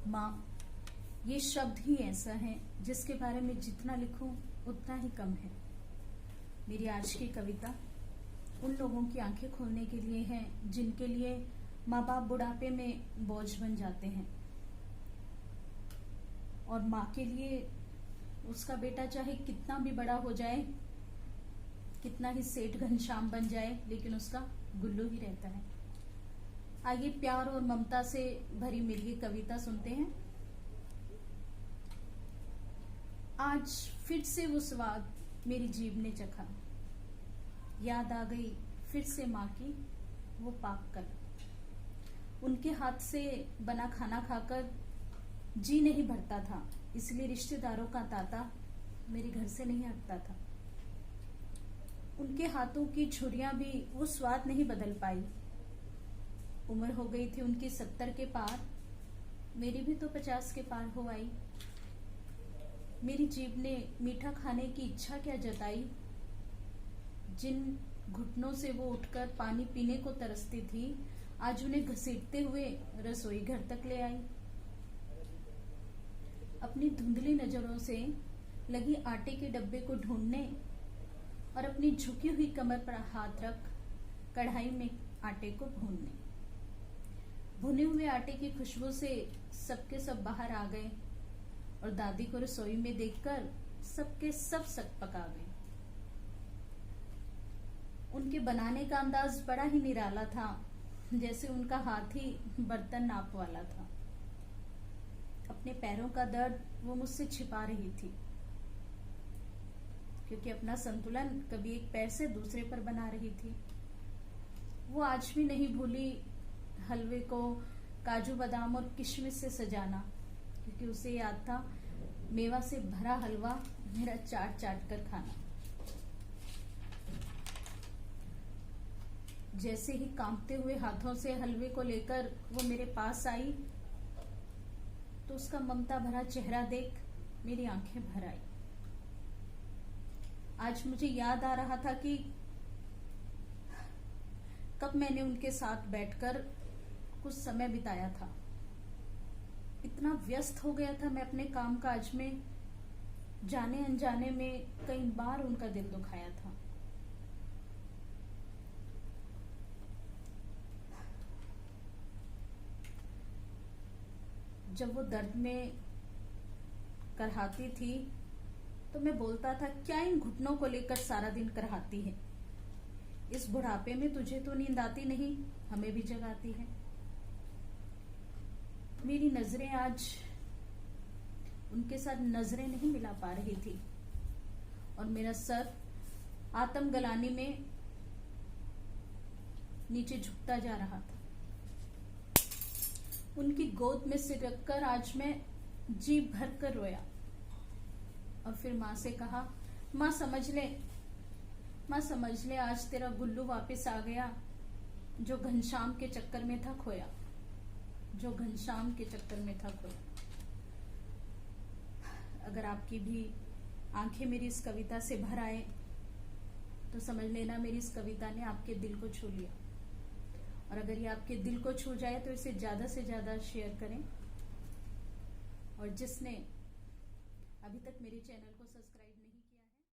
माँ, ये शब्द ही ऐसा है जिसके बारे में जितना लिखूं उतना ही कम है। मेरी आज की कविता उन लोगों की आंखें खोलने के लिए है जिनके लिए माँ बाप बुढ़ापे में बोझ बन जाते हैं, और माँ के लिए उसका बेटा चाहे कितना भी बड़ा हो जाए, कितना ही सेठ घनश्याम बन जाए, लेकिन उसका गुल्लू ही रहता है। आइए प्यार और ममता से भरी मेरी ये कविता सुनते हैं। आज फिर से वो स्वाद मेरी जीभ ने चखा, याद आ गई फिर से माँ की वो पाक कला। उनके हाथ से बना खाना खाकर जी नहीं भरता था, इसलिए रिश्तेदारों का तांता मेरे घर से नहीं हटता था। उनके हाथों की छुरियां भी वो स्वाद नहीं बदल पाई। उम्र हो गई थी उनकी 70 के पार, मेरी भी तो 50 के पार हो आई। मेरी जीभ ने मीठा खाने की इच्छा क्या जताई। जिन घुटनों से वो उठकर पानी पीने को तरसती थी, आज उन्हें घसीटते हुए रसोई घर तक ले आई। अपनी धुंधली नजरों से लगी आटे के डब्बे को ढूंढने और अपनी झुकी हुई कमर पर हाथ रख कढ़ाई में आटे को भूनने। भुने हुए आटे की खुशबू से सबके सब बाहर आ गए और दादी को रसोई में देखकर सबके सब सक पका गए। उनके बनाने का अंदाज बड़ा ही निराला था, जैसे उनका हाथ ही बर्तन नाप वाला था। अपने पैरों का दर्द वो मुझसे छिपा रही थी, क्योंकि अपना संतुलन कभी एक पैर से दूसरे पर बना रही थी। वो आज भी नहीं भूली हलवे को काजू बादाम और किशमिश से सजाना, क्योंकि उसे याद था मेवा से भरा हलवा मेरा चाट चाट कर खाना। जैसे ही कांपते हुए हाथों से हलवे को लेकर वो मेरे पास आई, तो उसका ममता भरा चेहरा देख मेरी आंखें भर आई। आज मुझे याद आ रहा था कि कब मैंने उनके साथ बैठकर कुछ समय बिताया था। इतना व्यस्त हो गया था मैं अपने काम काज में, जाने अनजाने में कई बार उनका दिल दुखाया था। जब वो दर्द में करहाती थी तो मैं बोलता था, क्या इन घुटनों को लेकर सारा दिन करहाती है? इस बुढ़ापे में तुझे तो नींद आती नहीं, हमें भी जगाती है। मेरी नजरें आज उनके साथ नजरें नहीं मिला पा रही थी, और मेरा सर आत्मगलानी में नीचे झुकता जा रहा था। उनकी गोद में सिर रखकर आज मैं जी भर कर रोया, और फिर माँ से कहा, माँ समझ ले, माँ समझ ले, आज तेरा गुल्लू वापस आ गया, जो घनश्याम के चक्कर में था खोया, जो घनश्याम के चक्कर में था खोया। अगर आपकी भी आंखें मेरी इस कविता से भर आए तो समझ लेना मेरी इस कविता ने आपके दिल को छू लिया। और अगर ये आपके दिल को छू जाए तो इसे ज्यादा से ज्यादा शेयर करें, और जिसने अभी तक मेरे चैनल को सब्सक्राइब